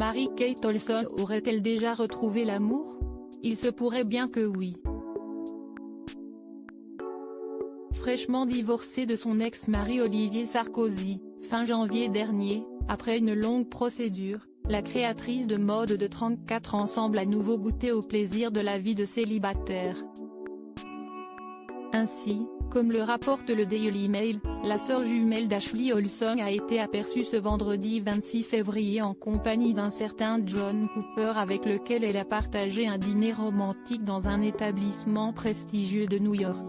Mary-Kate Olsen aurait-elle déjà retrouvé l'amour? Il se pourrait bien que oui. Fraîchement divorcée de son ex-mari Olivier Sarkozy, fin janvier dernier, après une longue procédure, la créatrice de mode de 34 ans semble à nouveau goûter au plaisir de la vie de célibataire. Ainsi, comme le rapporte le Daily Mail, la sœur jumelle d'Ashley Olsen a été aperçue ce vendredi 26 février en compagnie d'un certain John Cooper avec lequel elle a partagé un dîner romantique dans un établissement prestigieux de New York.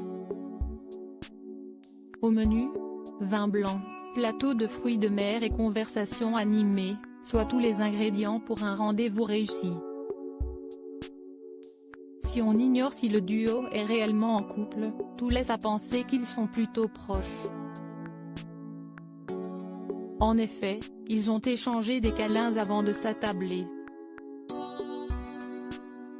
Au menu, vin blanc, plateau de fruits de mer et conversation animée, soit tous les ingrédients pour un rendez-vous réussi. Si on ignore si le duo est réellement en couple, tout laisse à penser qu'ils sont plutôt proches. En effet, ils ont échangé des câlins avant de s'attabler.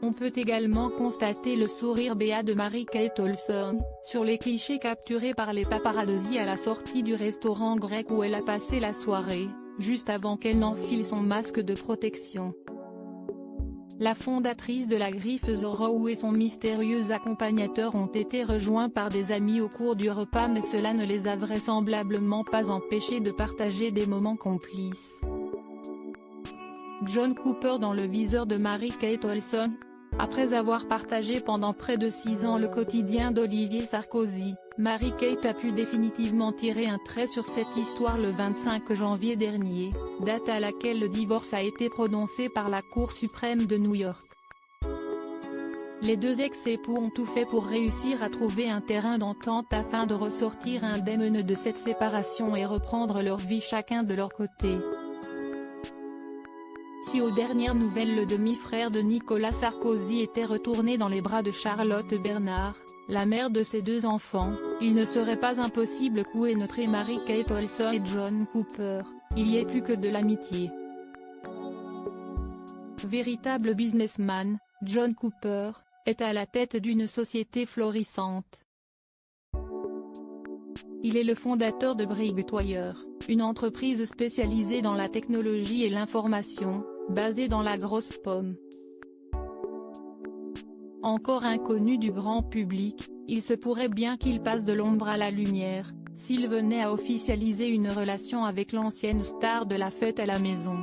On peut également constater le sourire béat de Mary-Kate Olsen, sur les clichés capturés par les paparazzi à la sortie du restaurant grec où elle a passé la soirée, juste avant qu'elle n'enfile son masque de protection. La fondatrice de la Griffe Zorro et son mystérieux accompagnateur ont été rejoints par des amis au cours du repas, mais cela ne les a vraisemblablement pas empêchés de partager des moments complices. John Cooper dans le viseur de Mary-Kate Olsen. Après avoir partagé pendant près de 6 ans le quotidien d'Olivier Sarkozy, Mary-Kate a pu définitivement tirer un trait sur cette histoire le 25 janvier dernier, date à laquelle le divorce a été prononcé par la Cour suprême de New York. Les deux ex-époux ont tout fait pour réussir à trouver un terrain d'entente afin de ressortir indemnes de cette séparation et reprendre leur vie chacun de leur côté. Si aux dernières nouvelles le demi-frère de Nicolas Sarkozy était retourné dans les bras de Charlotte Bernard, la mère de ses 2 enfants, il ne serait pas impossible qu'où est notre Mary-Kate Olsen et John Cooper, il y ait plus que de l'amitié. Véritable businessman, John Cooper, est à la tête d'une société florissante. Il est le fondateur de Brightwire, une entreprise spécialisée dans la technologie et l'information, basée dans la Grosse Pomme. Encore inconnu du grand public, il se pourrait bien qu'il passe de l'ombre à la lumière, s'il venait à officialiser une relation avec l'ancienne star de la fête à la maison.